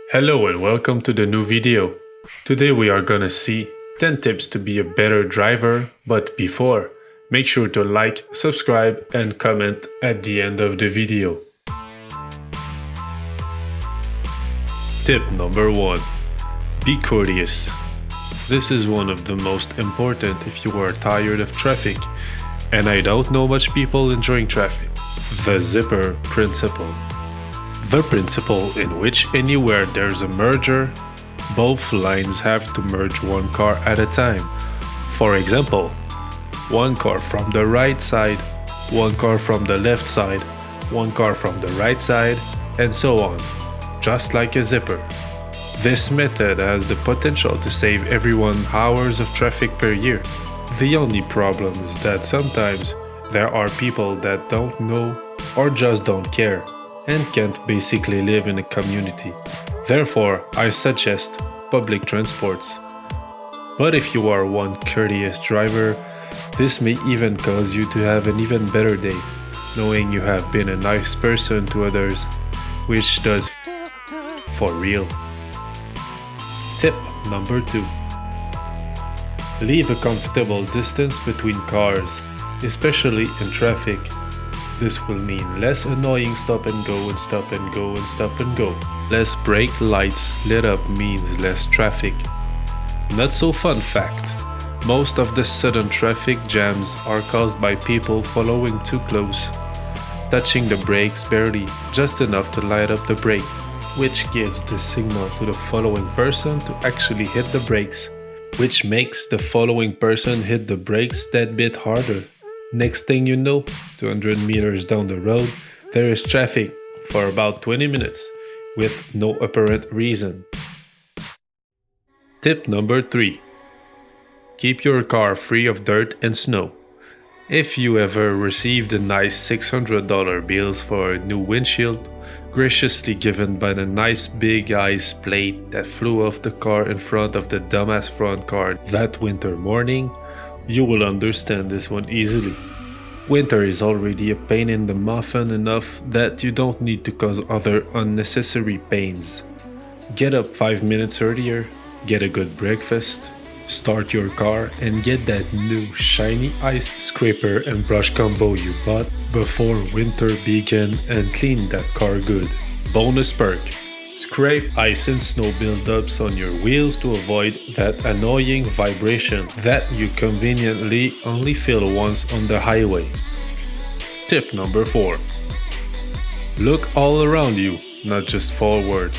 Hello and welcome to the new video. Today we are gonna see 10 tips to be a better driver, but before, make sure to like, subscribe and comment at the end of the video. Tip number 1. Be courteous. This is one of the most important if you are tired of traffic, and I don't know much people enjoying traffic. The zipper principle. The principle in which anywhere there's a merger, both lines have to merge one car at a time. For example, one car from the right side, one car from the left side, one car from the right side, and so on, just like a zipper. This method has the potential to save everyone hours of traffic per year. The only problem is that sometimes there are people that don't know or just don't care and can't basically live in a community. Therefore, I suggest public transports. But if you are one courteous driver, this may even cause you to have an even better day, knowing you have been a nice person to others, which does for real. Tip number 2. Leave a comfortable distance between cars, especially in traffic. This will mean less annoying stop and go and stop and go and stop and go. Less brake lights lit up means less traffic. Not so fun fact. Most of the sudden traffic jams are caused by people following too close, touching the brakes barely, just enough to light up the brake, which gives the signal to the following person to actually hit the brakes, which makes the following person hit the brakes that bit harder. Next thing you know, 200 meters down the road, there is traffic for about 20 minutes with no apparent reason. Tip number 3. Keep your car free of dirt and snow. If you ever received a nice $600 bills for a new windshield, graciously given by the nice big ice plate that flew off the car in front of the dumbass front car that winter morning, you will understand this one easily. Winter is already a pain in the muffin enough that you don't need to cause other unnecessary pains. Get up 5 minutes earlier, get a good breakfast, start your car and get that new shiny ice scraper and brush combo you bought before winter began and clean that car good. Bonus perk. Scrape ice and snow buildups on your wheels to avoid that annoying vibration that you conveniently only feel once on the highway. Tip number 4. Look all around you, not just forward.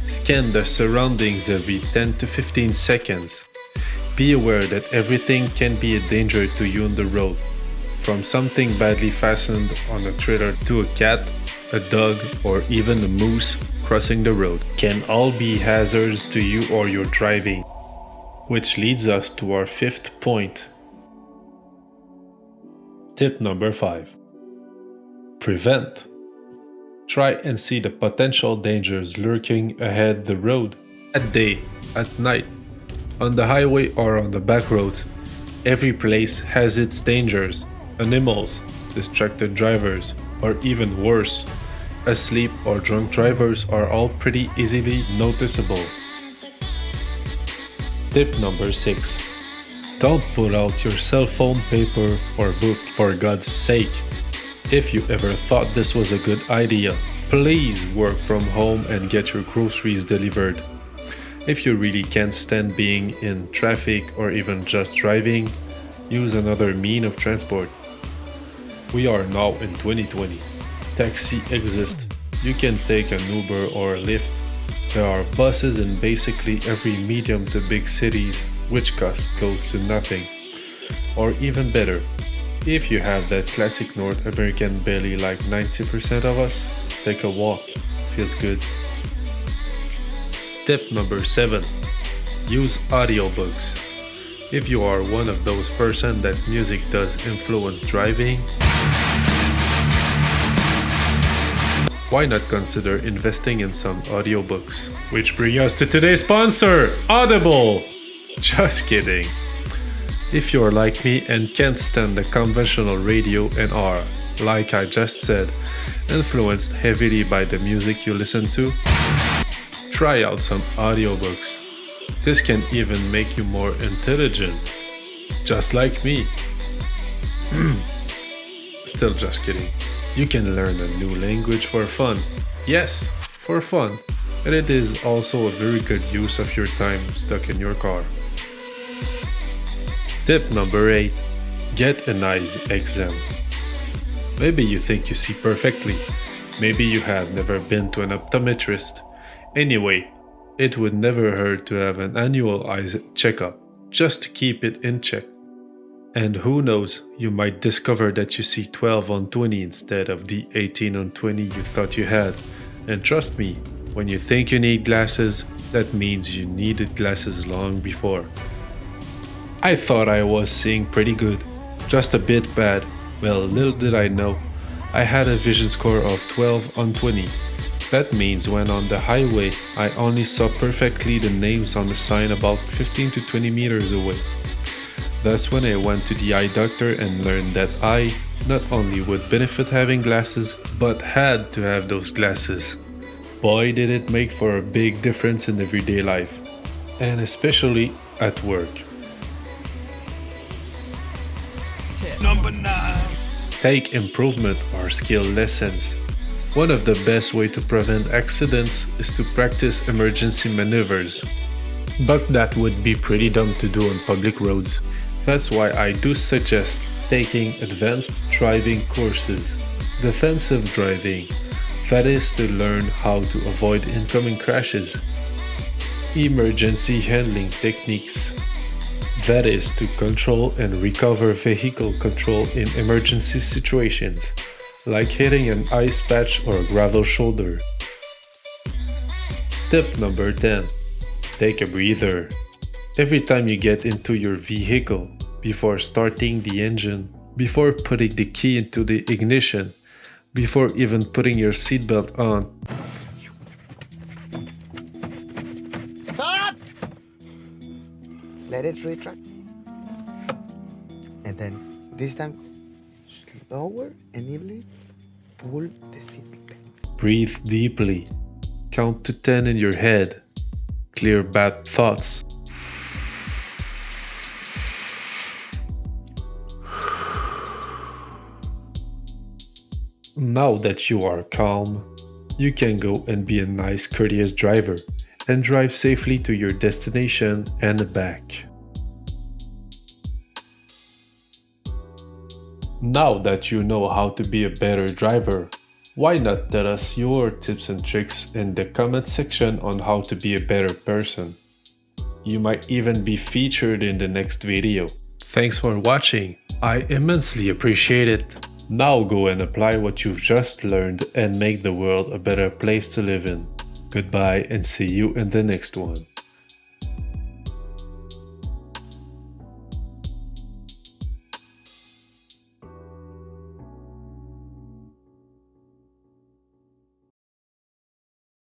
Scan the surroundings every 10 to 15 seconds. Be aware that everything can be a danger to you on the road, from something badly fastened on a trailer to a cat, a dog, or even a moose crossing the road can all be hazards to you or your driving. Which leads us to our 5th point. Tip number 5. Prevent. Try and see the potential dangers lurking ahead the road, at day, at night, on the highway or on the back roads. Every place has its dangers. Animals, distracted drivers, or even worse, asleep or drunk drivers are all pretty easily noticeable. Tip number 6. Don't pull out your cell phone, paper, or book for God's sake. If you ever thought this was a good idea, please work from home and get your groceries delivered. If you really can't stand being in traffic or even just driving, use another mean of transport. We are now in 2020. Taxi exists. You can take an Uber or a Lyft. There are buses in basically every medium to big cities, which cost close to nothing. Or even better, if you have that classic North American belly like 90% of us, take a walk. Feels good. Tip number 7. Use audiobooks. If you are one of those person that music does influence driving, why not consider investing in some audiobooks? Which brings us to today's sponsor, Audible! Just kidding. If you're like me and can't stand the conventional radio and are, like I just said, influenced heavily by the music you listen to, Try out some audiobooks. This can even make you more intelligent. Just like me. Still just kidding. You can learn a new language for fun. Yes, for fun. And it is also a very good use of your time stuck in your car. Tip number 8. Get an eyes exam. Maybe you think you see perfectly. Maybe you have never been to an optometrist. Anyway, it would never hurt to have an annual eyes checkup, just to keep it in check. And who knows, you might discover that you see 12 on 20 instead of the 18 on 20 you thought you had. And trust me, when you think you need glasses, that means you needed glasses long before. I thought I was seeing pretty good, just a bit bad. Well, little did I know, I had a vision score of 12 on 20. That means when on the highway, I only saw perfectly the names on the sign about 15 to 20 meters away. That's when I went to the eye doctor and learned that I not only would benefit having glasses, but had to have those glasses. Boy, did it make for a big difference in everyday life, and especially at work. Tip number 9. Take improvement or skill lessons. One of the best ways to prevent accidents is to practice emergency maneuvers. But that would be pretty dumb to do on public roads. That's why I do suggest taking advanced driving courses. Defensive driving, that is to learn how to avoid incoming crashes. Emergency handling techniques, that is to control and recover vehicle control in emergency situations, like hitting an ice patch or a gravel shoulder. Tip number 10. Take a breather. Every time you get into your vehicle, before starting the engine, before putting the key into the ignition, before even putting your seatbelt on. Stop! Let it retract. And then, this time, slower and evenly pull the seatbelt. Breathe deeply. Count to 10 in your head. Clear bad thoughts. Now that you are calm, you can go and be a nice, courteous driver and drive safely to your destination and back. Now that you know how to be a better driver, why not tell us your tips and tricks in the comment section on how to be a better person? You might even be featured in the next video. Thanks for watching, I immensely appreciate it. Now go and apply what you've just learned and make the world a better place to live in. Goodbye and see you in the next one.